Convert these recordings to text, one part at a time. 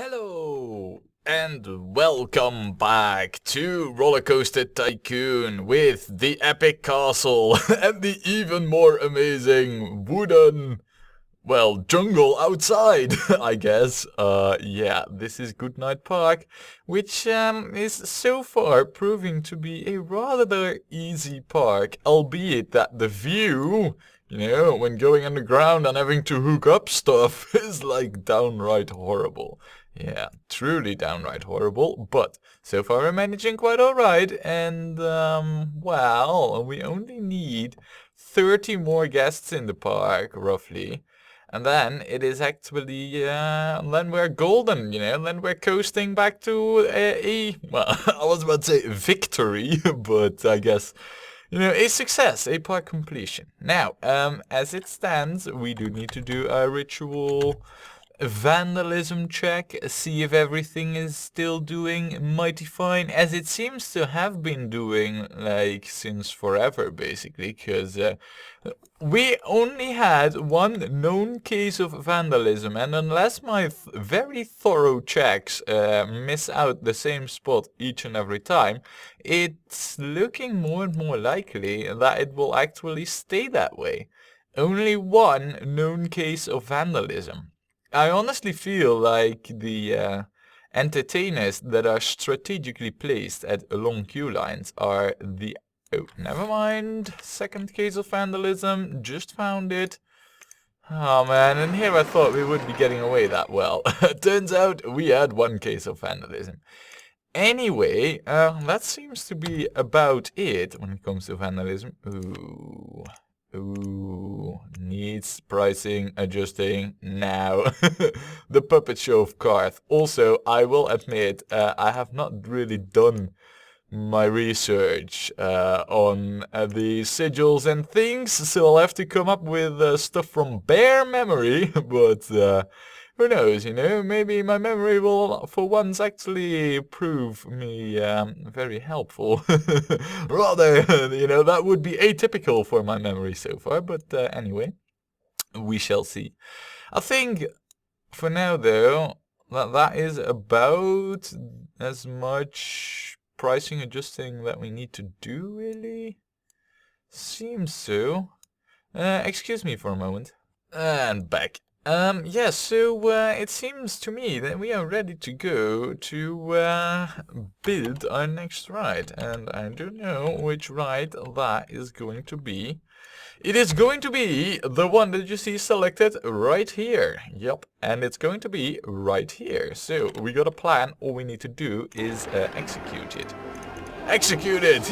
Hello and welcome back to Rollercoaster Tycoon with the epic castle and the even more amazing wooden, well, jungle outside, I guess. Yeah, this is Goodnight Park, which is so far proving to be a rather easy park, albeit that the view, when going underground and having to hook up stuff is like downright horrible. Yeah, truly downright horrible, but so far we're managing quite alright, and well, we only need 30 more guests in the park, roughly. And then it is actually, then we're golden, then we're coasting back to well, I was about to say victory, but I guess, a success, a park completion. Now, as it stands, we do need to do a ritual vandalism check, see if everything is still doing mighty fine, as it seems to have been doing, like, since forever, basically, because we only had one known case of vandalism, and unless my very thorough checks miss out the same spot each and every time, it's looking more and more likely that it will actually stay that way. Only one known case of vandalism. I honestly feel like the entertainers that are strategically placed at along queue lines are the... Oh, never mind. Second case of vandalism. Just found it. Oh man, and here I thought we would be getting away that well. Turns out we had one case of vandalism. Anyway, that seems to be about it when it comes to vandalism. Ooh, needs pricing adjusting now. The puppet show of Karth. Also, I will admit, I have not really done my research on the sigils and things, so I'll have to come up with stuff from bare memory, but who knows, maybe my memory will for once actually prove me very helpful. Rather, that would be atypical for my memory so far, but anyway, we shall see. I think for now though, that is about as much pricing adjusting that we need to do, really? Seems so. Excuse me for a moment. And back. Yeah, so it seems to me that we are ready to go to build our next ride, and I don't know which ride that is going to be. It is going to be the one that you see selected right here. Yep, and it's going to be right here. So we got a plan, all we need to do is execute it. Execute it,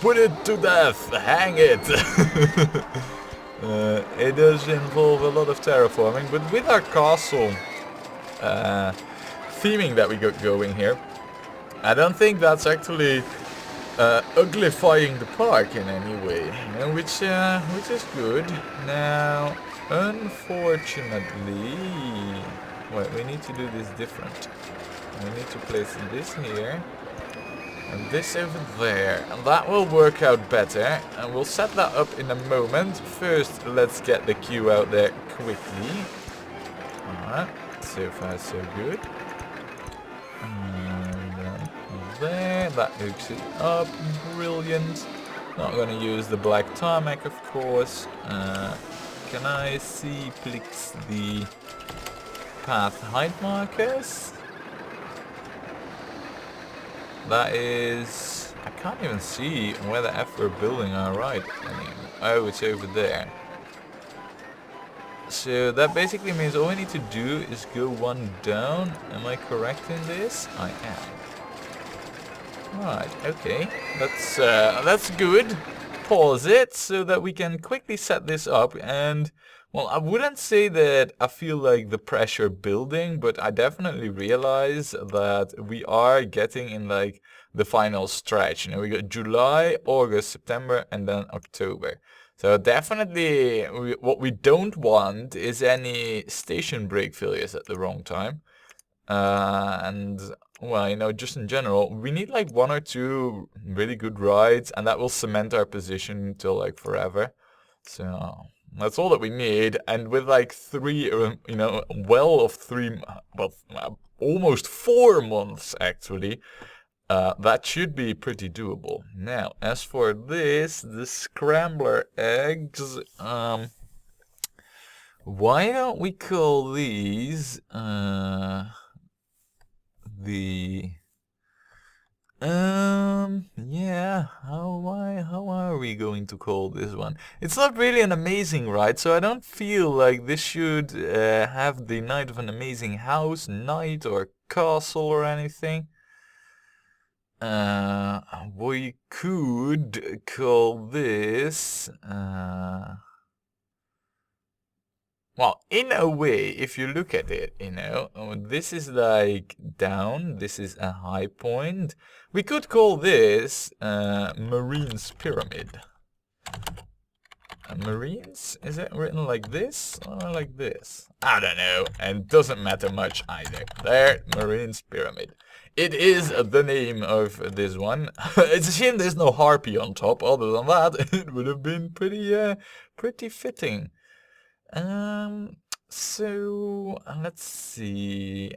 put it to death, hang it. It does involve a lot of terraforming, but with our castle theming that we got going here, I don't think that's actually uglifying the park in any way, which is good. Now, unfortunately, wait, we need to do this different. We need to place this here. And this over there, and that will work out better, and we'll set that up in a moment. First, let's get the queue out there quickly. Alright, so far so good. And then there, that hooks it up, brilliant. Not going to use the black tarmac, of course. Can I see, please, the path height markers? That is... I can't even see where the F we're building our ride anymore. Oh, it's over there. So that basically means all we need to do is go one down. Am I correct in this? I am. Right, okay. That's good. Pause it so that we can quickly set this up and... Well, I wouldn't say that I feel like the pressure building, but I definitely realize that we are getting in like the final stretch. We got July, August, September, and then October. So definitely what we don't want is any station brake failures at the wrong time. And, well, just in general, we need like one or two really good rides, and that will cement our position until like forever. So... that's all that we need, and with like three, well, almost 4 months actually. That should be pretty doable. Now, as for this, the scrambler eggs, why don't we call these yeah, how are we going to call this one? It's not really an amazing ride, so I don't feel like this should have the Night of an Amazing House, Knight, or Castle or anything. We could call this, well, in a way, if you look at it, you know, this is like down, this is a high point. We could call this Marine's Pyramid. Marines? Is it written like this or like this? I don't know, and it doesn't matter much either. There, Marine's Pyramid. It is the name of this one. It's a shame there's no harpy on top. Other than that, it would have been pretty fitting. So let's see.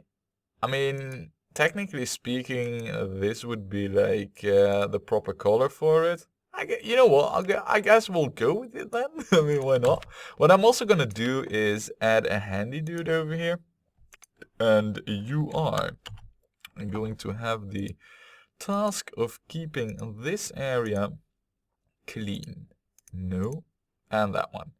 I mean, technically speaking, this would be like the proper color for it. You know what? I guess we'll go with it then. I mean, why not? What I'm also gonna do is add a handy dude over here, and you are going to have the task of keeping this area clean. No, and that one.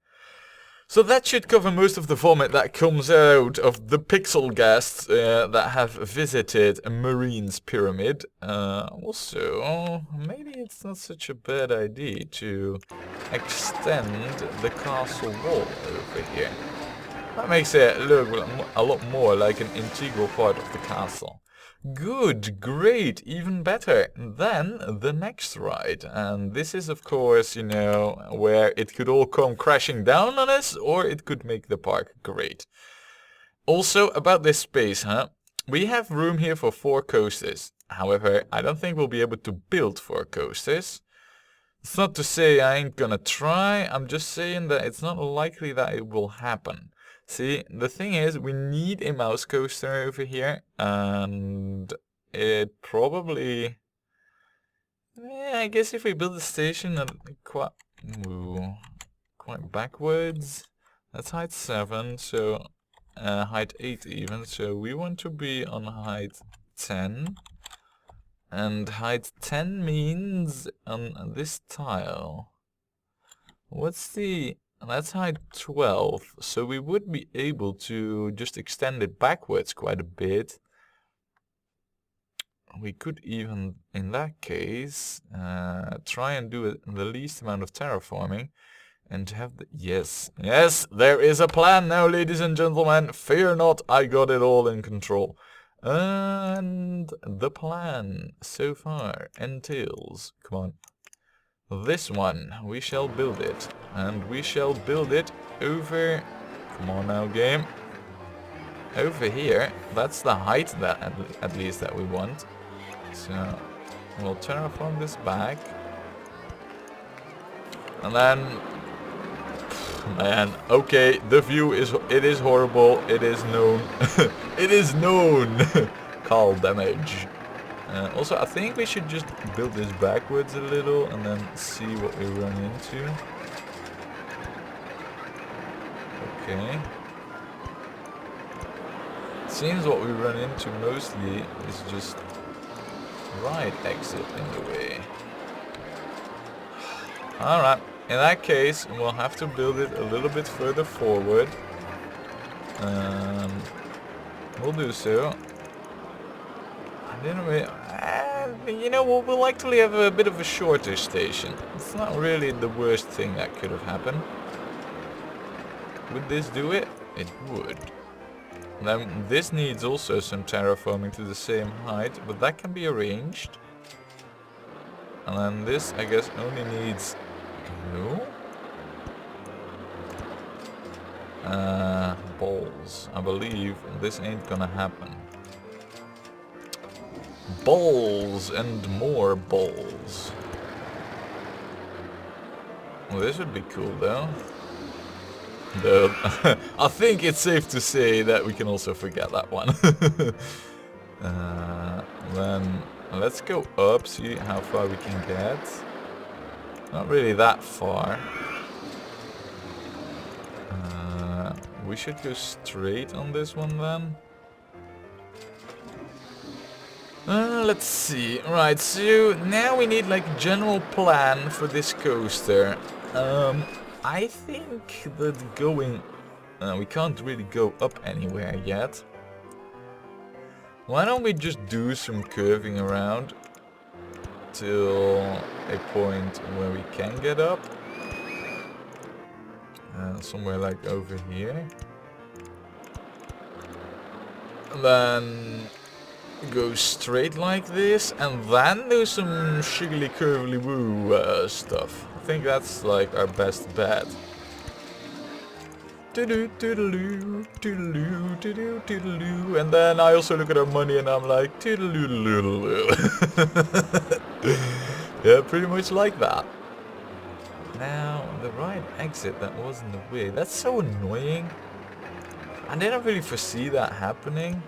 So that should cover most of the vomit that comes out of the pixel guests that have visited Marine's Pyramid. Also, maybe it's not such a bad idea to extend the castle wall over here. That makes it look a lot more like an integral part of the castle. Good, great, even better than the next ride. And this is, of course, you know, where it could all come crashing down on us, or it could make the park great. Also, about this space, we have room here for 4 coasters. However, I don't think we'll be able to build 4 coasters. It's not to say I ain't gonna try, I'm just saying that it's not likely that it will happen. See, the thing is, we need a mouse coaster over here, and it probably... Yeah, I guess if we build a station quite backwards, that's height 7, so height 8 even, so we want to be on height 10, and height 10 means on this tile. What's the... That's height 12, so we would be able to just extend it backwards quite a bit. We could even, in that case, try and do the least amount of terraforming and have the... Yes, there is a plan now, ladies and gentlemen. Fear not, I got it all in control. And the plan so far entails... Come on. This one, we shall build it, and we shall build it over, come on now game, over here. That's the height that at least that we want. So we'll terraform this back, and then, man, okay, the view is, it is horrible, it is known, it is known, call damage. Also, I think we should just build this backwards a little and then see what we run into. Okay. It seems what we run into mostly is just right exit in the way. Alright, in that case, we'll have to build it a little bit further forward. We'll do so. You know, we'll actually have a bit of a shorter station. It's not really the worst thing that could have happened. Would this do it? It would. Then this needs also some terraforming to the same height, but that can be arranged. And then this, I guess, only needs... No? Balls. I believe this ain't gonna happen. Balls and more balls. Well, this would be cool though. Though I think it's safe to say that we can also forget that one. Then let's go up, see how far we can get. Not really that far. We should go straight on this one then. Let's see. Right, so now we need like a general plan for this coaster. I think that going... we can't really go up anywhere yet. Why don't we just do some curving around till a point where we can get up? Somewhere like over here. And then go straight like this, and then do some shiggly curvily woo stuff. I think that's like our best bet. And then I also look at our money and I'm like yeah, pretty much like that. Now the right exit that was in the way, that's so annoying. I didn't really foresee that happening.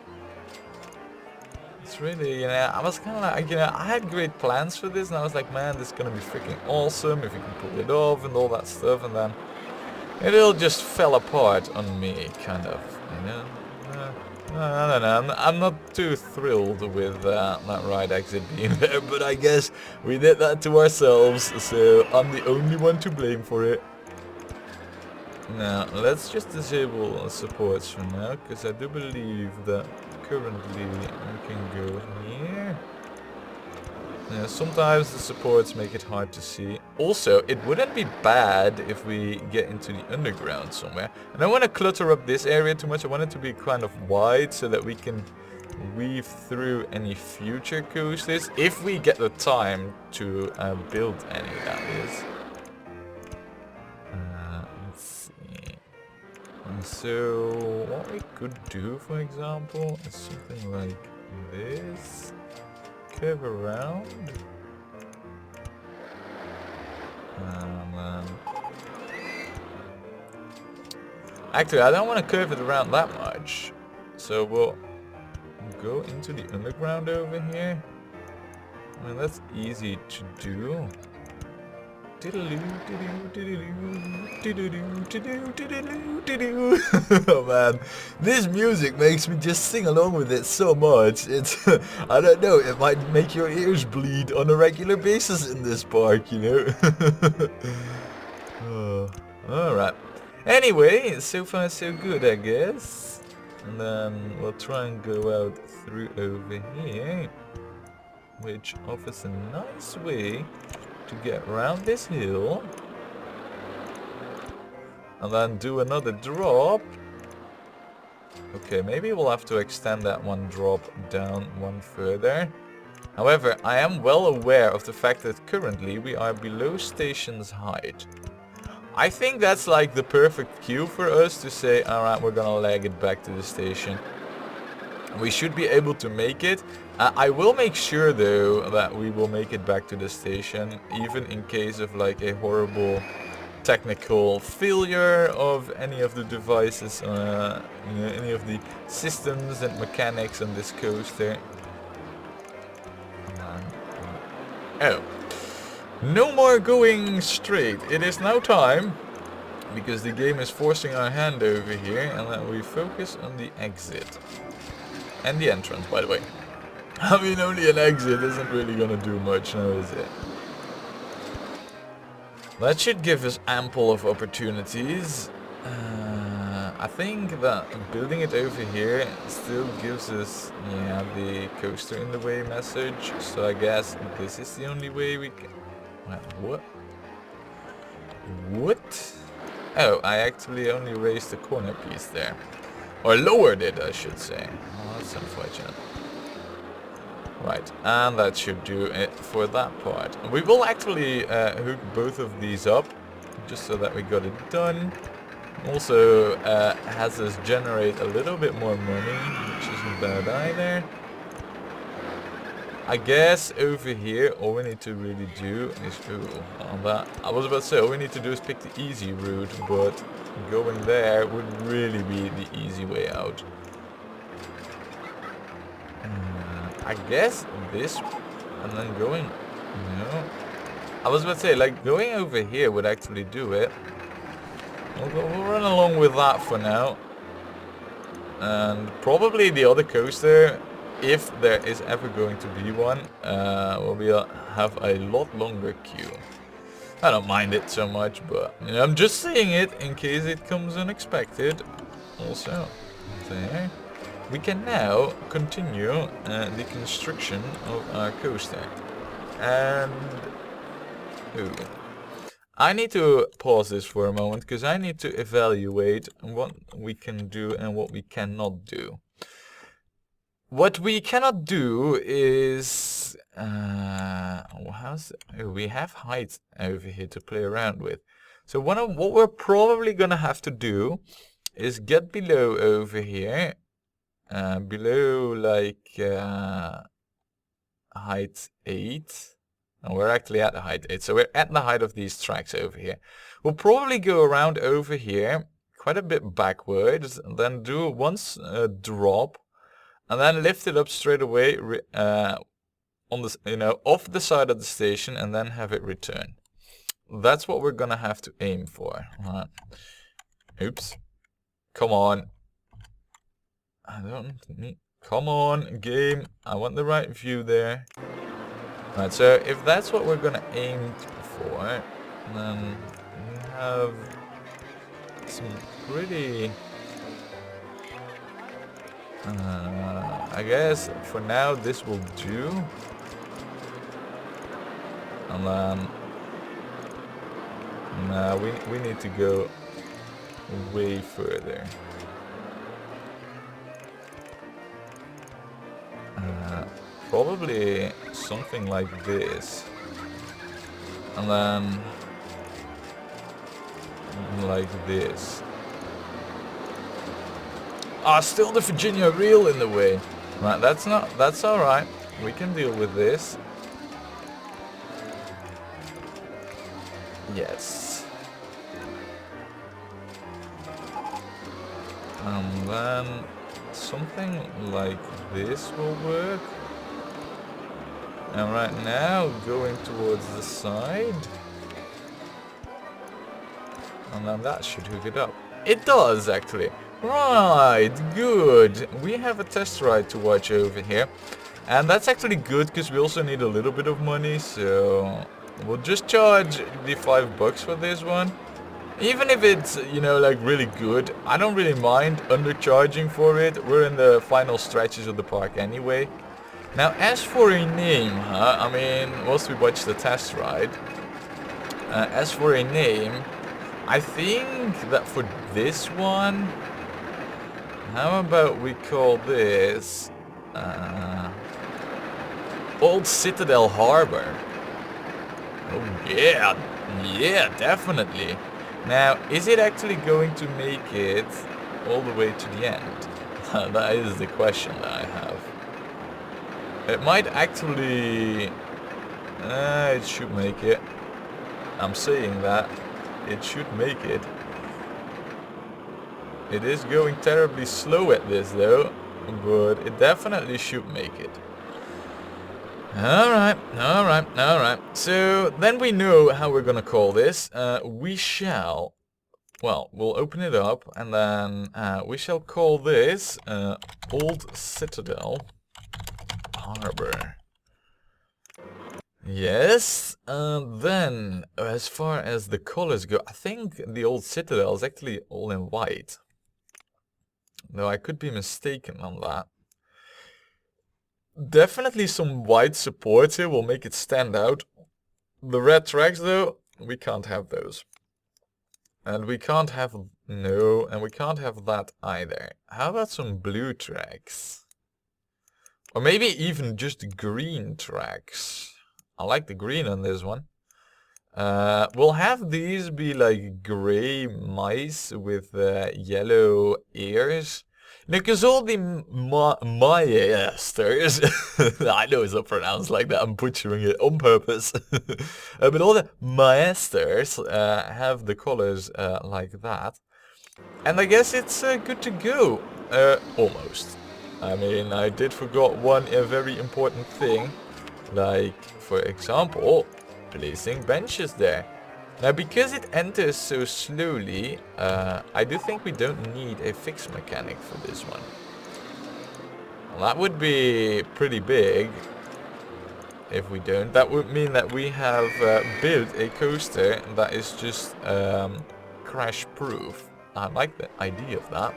It's really, you know, I was kind of like, you know, I had great plans for this and I was like, man, this is gonna be freaking awesome if you can pull it off and all that stuff, and then it all just fell apart on me, kind of, you know. I don't know, I'm not too thrilled with that right exit being there, but I guess we did that to ourselves, so I'm the only one to blame for it. Now, let's just disable supports for now, because I do believe that currently we can go here. Yeah, sometimes the supports make it hard to see. Also, it wouldn't be bad if we get into the underground somewhere. I don't want to clutter up this area too much. I want it to be kind of wide so that we can weave through any future coasters. If we get the time to build any, that is. Let's see. So, what we could do, for example, is something like this. Curve around. Actually, I don't want to curve it around that much. So we'll go into the underground over here. I mean, that's easy to do. Oh man, this music makes me just sing along with it so much. It's, I don't know, it might make your ears bleed on a regular basis in this park, you know. Alright. Anyway, so far so good, I guess. And then we'll try and go out through over here, which offers a nice way to get around this hill, and then do another drop. Okay, maybe we'll have to extend that one drop down one further. However, I am well aware of the fact that currently we are below station's height. I think that's like the perfect cue for us to say, alright, we're gonna leg it back to the station. We should be able to make it. I will make sure though that we will make it back to the station, even in case of like a horrible technical failure of any of the devices, you know, any of the systems and mechanics on this coaster. Oh, no more going straight. It is now time, because the game is forcing our hand over here, and that we focus on the exit. And the entrance, by the way. I mean, only an exit isn't really gonna do much now, is it? That should give us ample of opportunities. I think that building it over here still gives us, yeah, the coaster in the way message. So I guess this is the only way we can... What? What? Oh, I actually only raised the corner piece there. Or lowered it, I should say. Oh, that's unfortunate. Right, and that should do it for that part. We will actually hook both of these up, just so that we got it done. Also has us generate a little bit more money, which isn't bad either. I guess over here, all we need to really do is... on that. I was about to say, all we need to do is pick the easy route, but going there would really be the easy way out. I guess this, and then going, no. I was about to say, like, going over here would actually do it. We'll run along with that for now. And probably the other coaster, if there is ever going to be one, will have a lot longer queue. I don't mind it so much, but you know, I'm just saying it in case it comes unexpected. Also, there. We can now continue the construction of our coaster. And... ooh. I need to pause this for a moment, because I need to evaluate what we can do and what we cannot do. What we cannot do is... we have height over here to play around with. So what we're probably going to have to do is get below over here. Below like height 8. And we're actually at the height 8, so we're at the height of these tracks over here. We'll probably go around over here, quite a bit backwards, and then do once a drop, and then lift it up straight away on the, you know, off the side of the station, and then have it return. That's what we're gonna have to aim for. Alright. Oops. Come on. I don't need. Come on, game. I want the right view there. Right, so if that's what we're gonna aim for, then we have some pretty... I guess for now this will do. And then... nah, we need to go way further. Probably something like this. And then like this. Ah, still the Virginia reel in the way. Right, that's alright. We can deal with this. Yes. And then something like this will work. And right now, going towards the side. And then that should hook it up. It does, actually. Right, good. We have a test ride to watch over here. And that's actually good, because we also need a little bit of money. So, we'll just charge the $5 for this one. Even if it's, you know, like really good, I don't really mind undercharging for it. We're in the final stretches of the park anyway. Now, as for a name, I mean, once we watch the test ride, as for a name, I think that for this one, how about we call this Old Citadel Harbor? Oh yeah, yeah, definitely. Now, is it actually going to make it all the way to the end? That is the question that I have. It might actually... it should make it. I'm saying that. It should make it. It is going terribly slow at this though, but it definitely should make it. Alright, alright, alright. So then we know how we're gonna call this. We shall... well, we'll open it up and then we shall call this Old Citadel Harbor. Yes, then as far as the colors go, I think the Old Citadel is actually all in white. Though I could be mistaken on that. Definitely some white supports here will make it stand out. The red tracks though, we can't have those. And we can't have, no, and we can't have that either. How about some blue tracks? Or maybe even just green tracks. I like the green on this one. We'll have these be like gray mice with yellow ears. Because all the maesters, I know it's not pronounced like that, I'm butchering it on purpose. But all the maesters have the colors like that. And I guess it's good to go. Almost. I mean, I did forgot a very important thing. Like, for example, placing benches there. Now, because it enters so slowly, I do think we don't need a fixed mechanic for this one. Well, that would be pretty big. If we don't, that would mean that we have built a coaster that is just crash proof. I like the idea of that.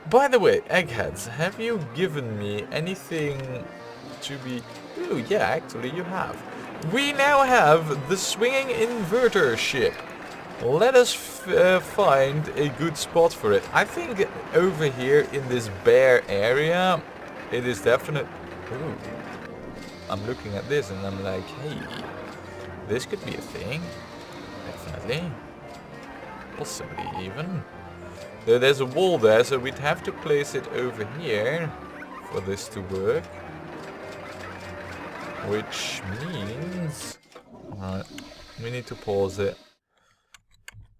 By the way, eggheads, have you given me anything to be... Oh yeah, actually you have. We now have the swinging inverter ship. Let us find a good spot for it. I think over here in this bare area, it is definite... Ooh. I'm looking at this and I'm like, hey, this could be a thing. Definitely. Possibly even. There's a wall there, so we'd have to place it over here for this to work. Which means... Alright, we need to pause it.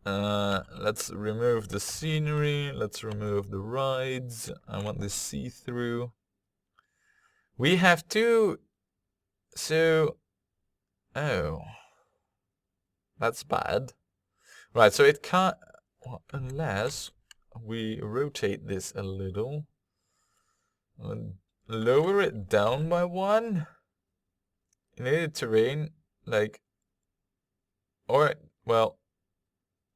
Let's remove the scenery. Let's remove the rides. I want this see-through. We have two... So... Oh. That's bad. Right, so it can't... Well, unless we rotate this a little. Lower it down by one. In the terrain, like... Or, well...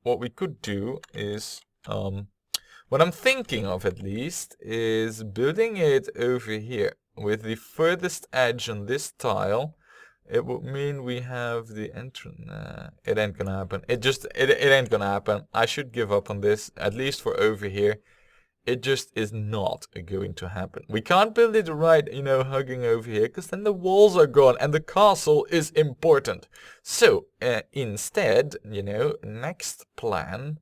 What we could do is... what I'm thinking of, at least, is building it over here. With the furthest edge on this tile, it would mean we have the entrance. It ain't gonna happen. It ain't gonna happen. I should give up on this, at least for over here. It just is not going to happen. We can't build it right, you know, hugging over here, because then the walls are gone and the castle is important. So, instead, you know, next plan,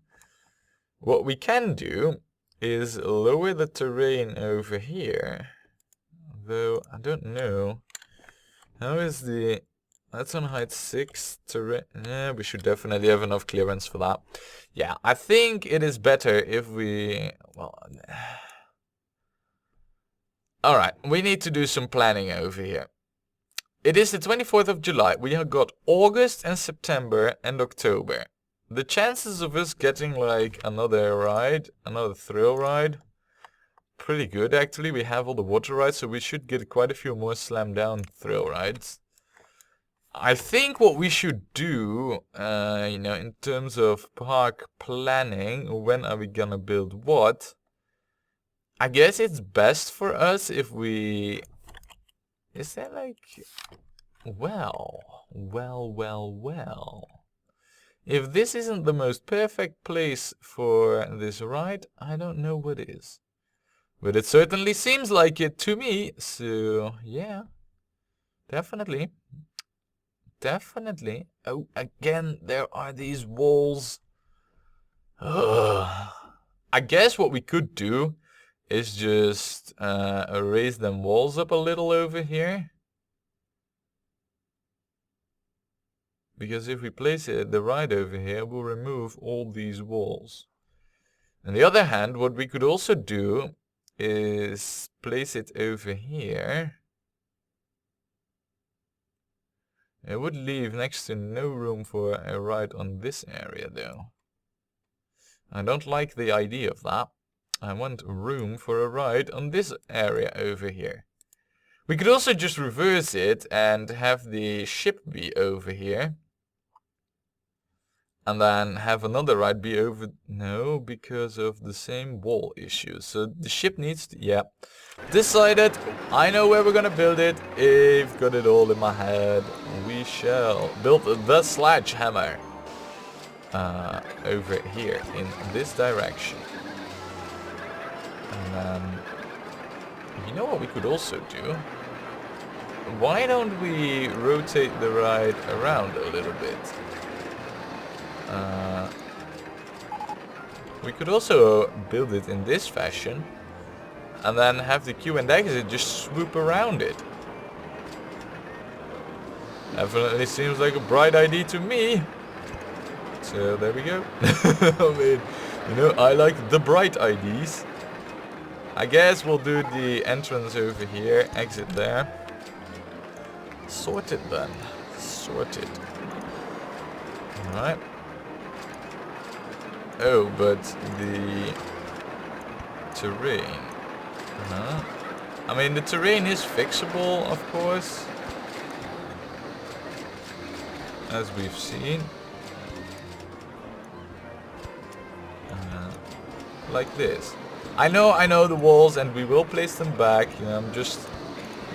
what we can do is lower the terrain over here. Though, I don't know. How is the... That's on height 6. Terrain... Yeah, we should definitely have enough clearance for that. Yeah, I think it is better if we... Well... Alright, we need to do some planning over here. It is the 24th of July. We have got August and September and October. The chances of us getting like another ride, another thrill ride... Pretty good actually. We have all the water rides, so we should get quite a few more slam down thrill rides. I think what we should do, you know, in terms of park planning, when are we gonna build what? I guess it's best for us if we... Is that like... Well. If this isn't the most perfect place for this ride, I don't know what is. But it certainly seems like it to me, so yeah, definitely. Definitely. Oh, again, there are these walls. Ugh. I guess what we could do is just raise them walls up a little over here. Because if we place the ride over here, we'll remove all these walls. On the other hand, what we could also do is place it over here. It would leave next to no room for a ride on this area though. I don't like the idea of that. I want room for a ride on this area over here. We could also just reverse it and have the ship be over here. And then have another ride be over... No, because of the same wall issues. So the ship needs to... Yeah. Decided. I know where we're gonna build it. I've got it all in my head. We shall build the sledgehammer. Over here in this direction. And then... You know what we could also do? Why don't we rotate the ride around a little bit? We could also build it in this fashion and then have the Q and exit just swoop around it. Definitely seems like a bright idea to me. So there we go. I mean, you know, I like the bright ideas. I guess we'll do the entrance over here, exit there. Sorted then. Sorted. Alright. Oh, but the terrain. I mean, the terrain is fixable, of course. As we've seen. Like this. I know the walls, and we will place them back. You know, I'm just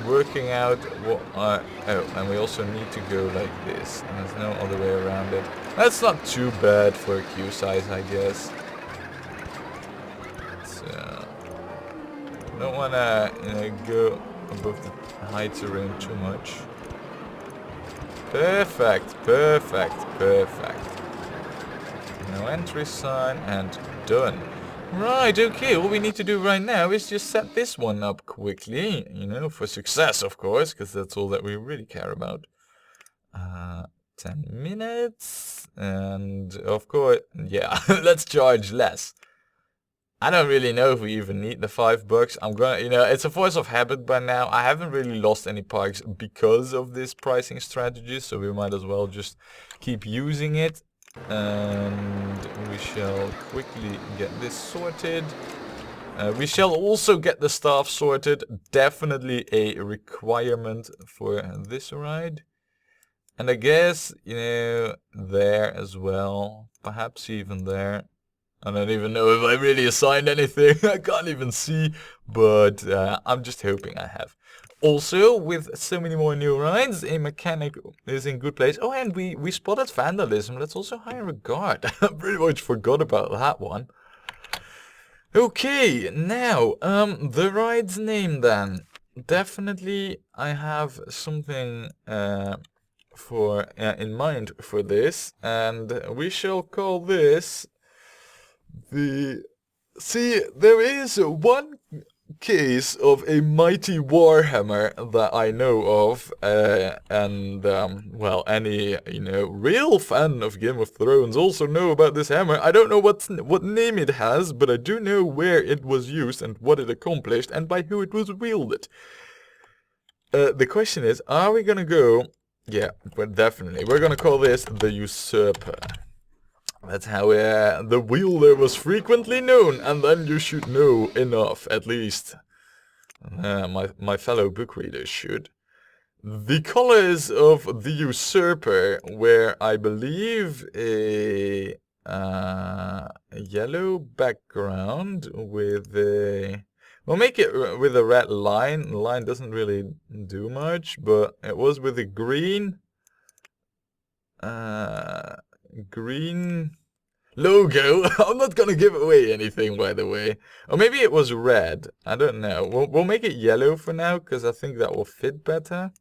working out what oh, and we also need to go like this. And there's no other way around it. That's not too bad for a queue size, I guess. So don't wanna, you know, go above the high terrain too much. Perfect, perfect, perfect. No entry sign and done. Right, okay, all we need to do right now is just set this one up quickly, you know, for success, of course, because that's all that we really care about. 10 minutes, and of course, yeah, let's charge less. I don't really know if we even need the $5. I'm gonna, you know, it's a force of habit by now. I haven't really lost any parks because of this pricing strategy, so we might as well just keep using it. And we shall quickly get this sorted. We shall also get the staff sorted. Definitely a requirement for this ride. And I guess, you know, there as well. Perhaps even there. I don't even know if I really assigned anything. I can't even see. But I'm just hoping I have. Also, with so many more new rides, a mechanic is in good place. Oh, and we spotted vandalism. Let's also hire a guard. I pretty much forgot about that one. Okay, now, the ride's name then. Definitely, I have something for in mind for this, and we shall call this the... See, there is one case of a mighty warhammer that I know of, and well, any, you know, real fan of Game of Thrones also know about this hammer. I don't know what name it has, but I do know where it was used and what it accomplished and by who it was wielded. The question is, are we gonna go... Yeah, but definitely, we're gonna call this the Usurper. That's how the wielder was frequently known, and then you should know enough, at least. My fellow book readers should. The colors of the Usurper were, I believe, a yellow background with a... We'll make it with a red line. The line doesn't really do much, but it was with a green... green logo. I'm not gonna give away anything, by the way. Or maybe it was red. I don't know. We'll make it yellow for now, because I think that will fit better.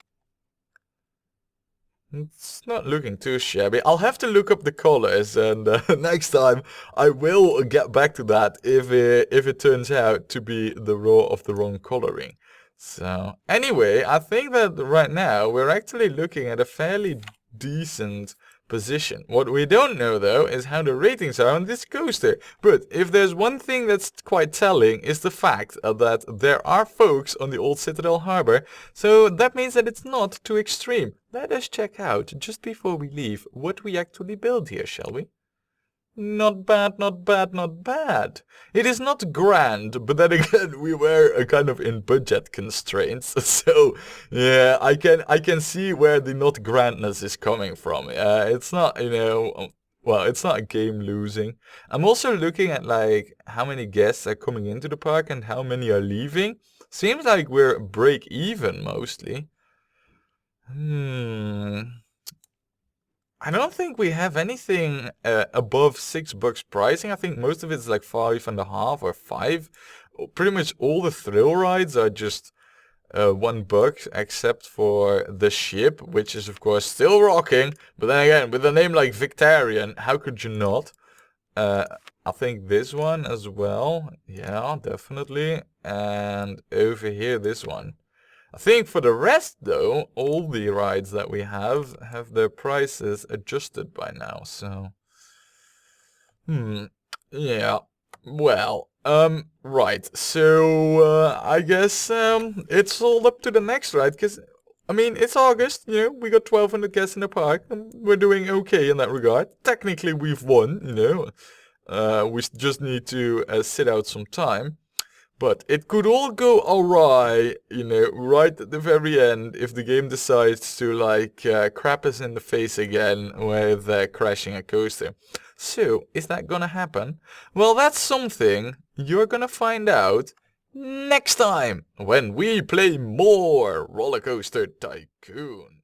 It's not looking too shabby. I'll have to look up the colors, and next time I will get back to that if it turns out to be the wrong coloring. So anyway, I think that right now we're actually looking at a fairly decent position. What we don't know though is how the ratings are on this coaster. But if there's one thing that's quite telling is the fact that there are folks on the old Citadel Harbor, so that means that it's not too extreme. Let us check out, just before we leave, what we actually build here, shall we? Not bad, not bad, not bad. It is not grand, but then again, we were kind of in budget constraints, so yeah, I can see where the not grandness is coming from. It's not, you know, well, it's not game losing. I'm also looking at like how many guests are coming into the park and how many are leaving. Seems like we're break even mostly. I don't think we have anything above $6 pricing. I think most of it's like 5.5 or 5. Pretty much all the thrill rides are just $1, except for the ship, which is of course still rocking. But then again, with a name like Victorian, how could you not? I think this one as well. Yeah, definitely. And over here, this one. I think for the rest, though, all the rides that we have their prices adjusted by now, so... Yeah. Well, right. So, I guess, it's all up to the next ride, because, I mean, it's August, you know, we got 1,200 guests in the park, and we're doing okay in that regard. Technically, we've won, you know. We just need to sit out some time. But it could all go awry, you know, right at the very end if the game decides to, like, crap us in the face again with crashing a coaster. So, is that gonna happen? Well, that's something you're gonna find out next time when we play more Rollercoaster Tycoon.